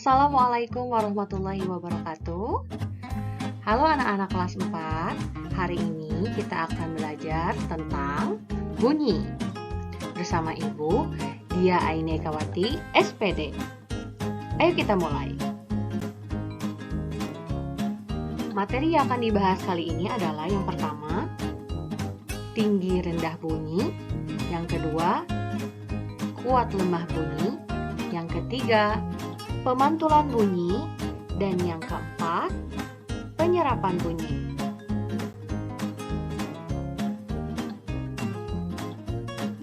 Assalamualaikum warahmatullahi wabarakatuh. Halo anak-anak kelas 4. Hari ini kita akan belajar tentang bunyi bersama Ibu Dia Ainekawati SPD. Ayo kita mulai. Materi yang akan dibahas kali ini adalah yang pertama, tinggi rendah bunyi, yang kedua, kuat lemah bunyi, yang ketiga, pemantulan bunyi, dan yang keempat, penyerapan bunyi.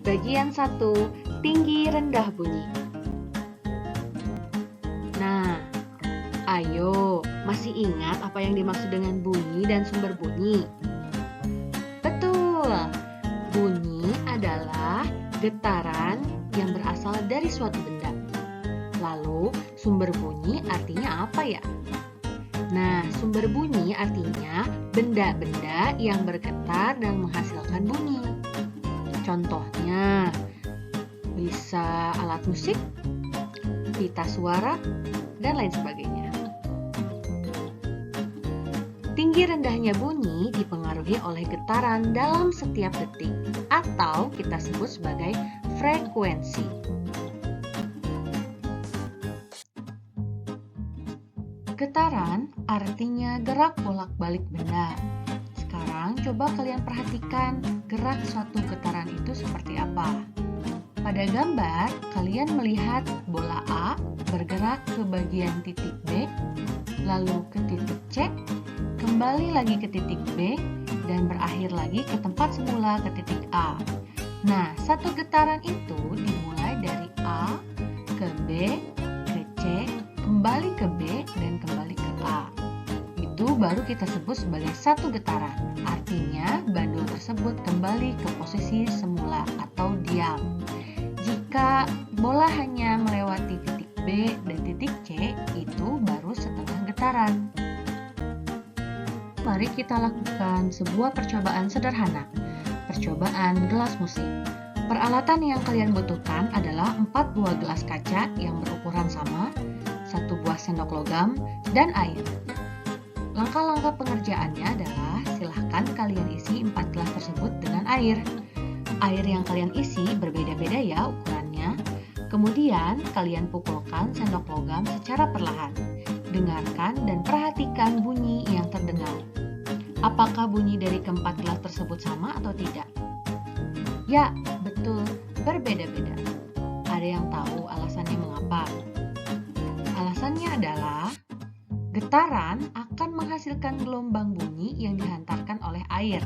Bagian 1, tinggi rendah bunyi. Nah, ayo, masih ingat apa yang dimaksud dengan bunyi dan sumber bunyi? Betul, bunyi adalah getaran yang berasal dari suatu benda. Lalu, sumber bunyi artinya apa ya? Nah, sumber bunyi artinya benda-benda yang bergetar dan menghasilkan bunyi. Contohnya, bisa alat musik, pita suara, dan lain sebagainya. Tinggi rendahnya bunyi dipengaruhi oleh getaran dalam setiap detik, atau kita sebut sebagai frekuensi. Getaran artinya gerak bolak-balik benda. Sekarang coba kalian perhatikan gerak suatu getaran itu seperti apa. Pada gambar, kalian melihat bola A bergerak ke bagian titik B, lalu ke titik C, kembali lagi ke titik B, dan berakhir lagi ke tempat semula ke titik A. Nah, satu getaran itu dimulai dari A ke B, ke C, kembali ke B, dan kembali ke A. Itu baru kita sebut sebagai satu getaran. Artinya, bandul tersebut kembali ke posisi semula atau diam. Jika bola hanya melewati titik B dan titik C, itu baru setengah getaran. Mari kita lakukan sebuah percobaan sederhana. Percobaan gelas musik. Peralatan yang kalian butuhkan adalah 4 buah gelas kaca yang berukuran sama, 1 buah sendok logam, dan air. Langkah-langkah pengerjaannya adalah silahkan kalian isi 4 gelas tersebut dengan air. Air yang kalian isi berbeda-beda ya ukurannya. Kemudian kalian pukulkan sendok logam secara perlahan. Dengarkan dan perhatikan bunyi yang terdengar. Apakah bunyi dari keempat gelas tersebut sama atau tidak? Ya, betul, berbeda-beda. Ada yang tahu alasannya mengapa? Alasannya adalah getaran akan menghasilkan gelombang bunyi yang dihantarkan oleh air.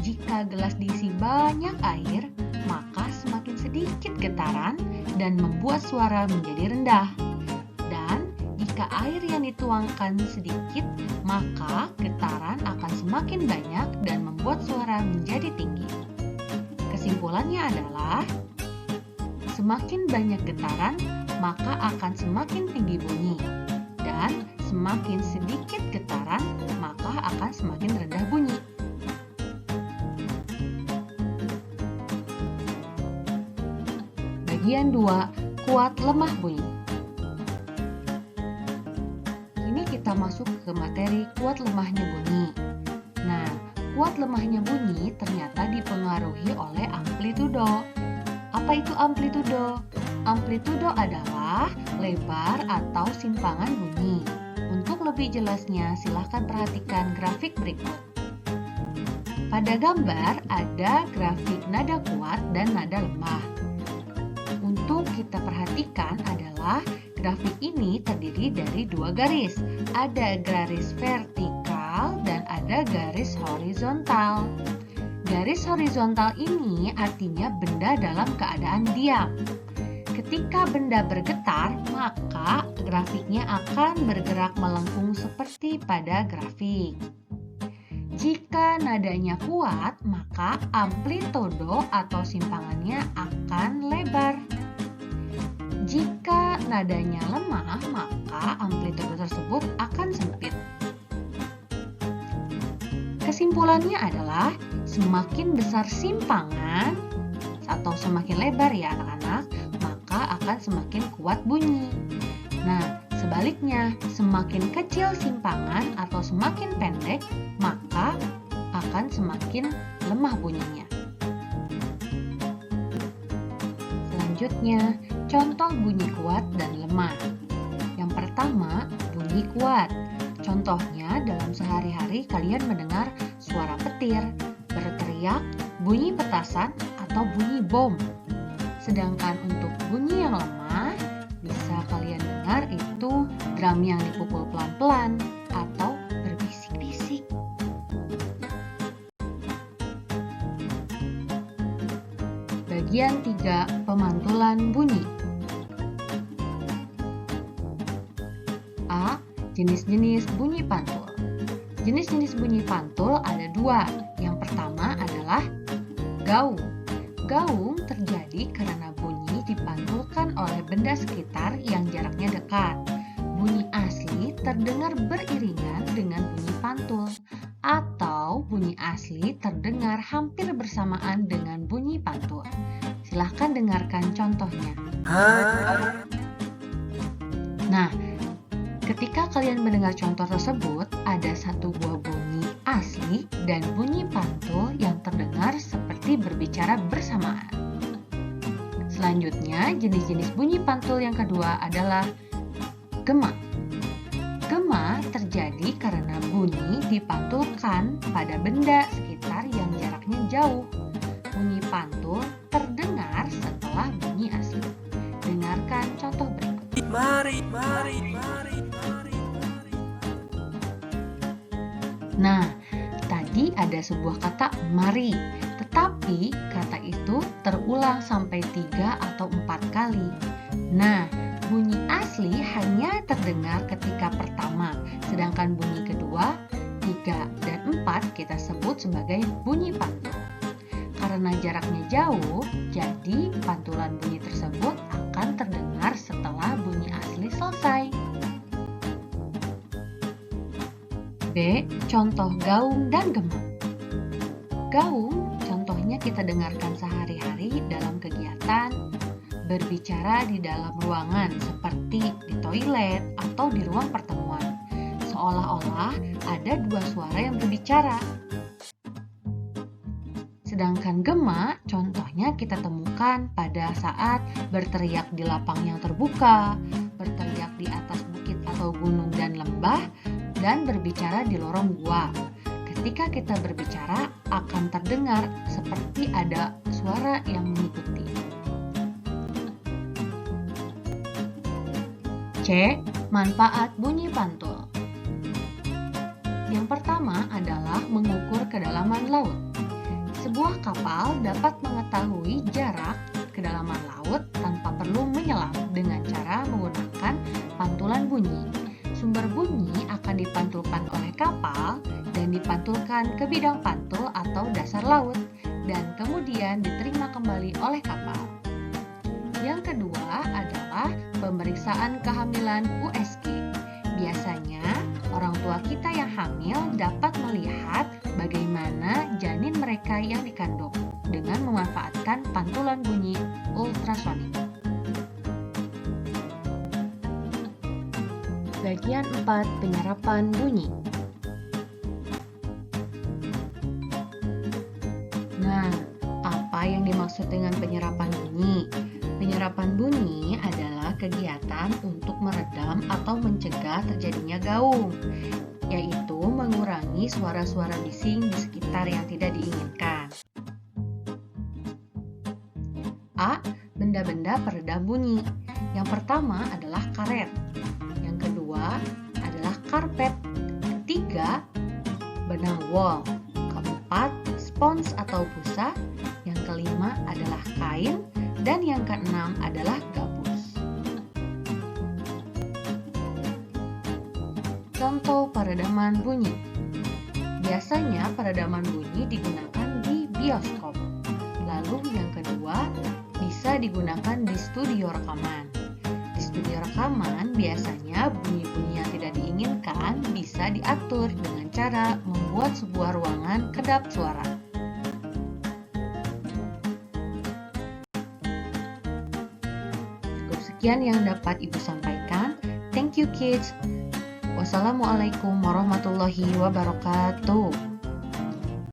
Jika gelas diisi banyak air, maka semakin sedikit getaran dan membuat suara menjadi rendah. Dan jika air yang dituangkan sedikit, maka getaran akan semakin banyak dan membuat suara menjadi tinggi. Kesimpulannya adalah, semakin banyak getaran, maka akan semakin tinggi bunyi. Dan semakin sedikit getaran, maka akan semakin rendah bunyi. Bagian 2, kuat lemah bunyi. Ini kita masuk ke materi kuat lemahnya bunyi. Nah, kuat lemahnya bunyi ternyata dipengaruhi oleh amplitudo. Apa itu amplitudo? Amplitudo adalah lebar atau simpangan bunyi. Untuk lebih jelasnya, silahkan perhatikan grafik berikut. Pada gambar ada grafik nada kuat dan nada lemah. Untuk kita perhatikan adalah grafik ini terdiri dari 2 garis. Ada garis vertikal dan ada garis horizontal. Garis horizontal ini artinya benda dalam keadaan diam. Ketika benda bergetar, maka grafiknya akan bergerak melengkung seperti pada grafik. Jika nadanya kuat, maka amplitudo atau simpangannya akan lebar. Jika nadanya lemah, maka amplitudo tersebut akan sempit. Kesimpulannya adalah semakin besar simpangan atau semakin lebar ya anak-anak, maka akan semakin kuat bunyi. Nah, Sebaliknya, semakin kecil simpangan atau semakin pendek, maka akan semakin lemah bunyinya. Selanjutnya, contoh bunyi kuat dan lemah. Yang pertama, bunyi kuat. Contohnya, dalam sehari-hari kalian mendengar suara petir, berteriak, bunyi petasan, atau bunyi bom. Sedangkan untuk bunyi yang lemah, bisa kalian dengar itu drum yang dipukul pelan-pelan atau berbisik-bisik. Bagian 3, pemantulan bunyi. A. Jenis-jenis bunyi pantul. Jenis-jenis bunyi pantul ada 2. Yang pertama adalah gaung. Gaung terjadi karena bunyi dipantulkan oleh benda sekitar yang jaraknya dekat. Bunyi asli terdengar beriringan dengan bunyi pantul, atau bunyi asli terdengar hampir bersamaan dengan bunyi pantul. Silahkan dengarkan contohnya. Nah, ketika kalian mendengar contoh tersebut, ada satu buah bunyi asli dan bunyi pantul yang terdengar seperti berbicara bersamaan. Selanjutnya, jenis-jenis bunyi pantul yang kedua adalah gema. Gema terjadi karena bunyi dipantulkan pada benda sekitar yang jaraknya jauh. Bunyi pantul terdengar setelah bunyi asli. Dengarkan contoh berikut. Mari. Nah, tadi ada sebuah kata mari, tetapi kata itu terulang sampai 3 atau 4 kali. Nah, bunyi asli hanya terdengar ketika pertama, sedangkan bunyi kedua, 3, dan 4 kita sebut sebagai bunyi pantul. Karena jaraknya jauh, jadi pantulan bunyi tersebut akan terdengar setelah bunyi asli selesai. B. Contoh gaung dan gema. Gaung contohnya kita dengarkan sehari-hari dalam kegiatan berbicara di dalam ruangan seperti di toilet atau di ruang pertemuan. Seolah-olah ada 2 suara yang berbicara. Sedangkan gema contohnya kita temukan pada saat berteriak di lapang yang terbuka, berteriak di atas bukit atau gunung dan lembah, dan berbicara di lorong gua. Ketika kita berbicara akan terdengar seperti ada suara yang mengikuti. C. Manfaat bunyi pantul. Yang pertama adalah mengukur kedalaman laut. Sebuah kapal dapat mengetahui jarak kedalaman laut tanpa perlu menyelam dengan cara menggunakan pantulan bunyi. Sumber bunyi akan dipantulkan oleh kapal dan dipantulkan ke bidang pantul atau dasar laut dan kemudian diterima kembali oleh kapal. Yang kedua adalah pemeriksaan kehamilan USG. Biasanya, orang tua kita yang hamil dapat melihat bagaimana janin mereka yang dikandung dengan memanfaatkan pantulan bunyi ultrasonik. Bagian 4, penyerapan bunyi. Nah, apa yang dimaksud dengan penyerapan bunyi? Penyerapan bunyi adalah kegiatan untuk meredam atau mencegah terjadinya gaung, yaitu mengurangi suara-suara bising di sekitar yang tidak diinginkan. A. Benda-benda peredam bunyi. Yang pertama adalah karet. Yang kedua adalah karpet. Ketiga, benang wol. Keempat, spons atau busa. Yang kelima adalah kain. Dan yang keenam adalah gabus. Contoh peredaman bunyi. Biasanya peredaman bunyi digunakan di bioskop. Lalu yang kedua bisa digunakan di studio rekaman. Di studio rekaman biasanya bunyi-bunyi yang tidak diinginkan bisa diatur dengan cara membuat sebuah ruangan kedap suara. Sekian yang dapat Ibu sampaikan. Thank you. Thank you kids. Wassalamualaikum warahmatullahi wabarakatuh.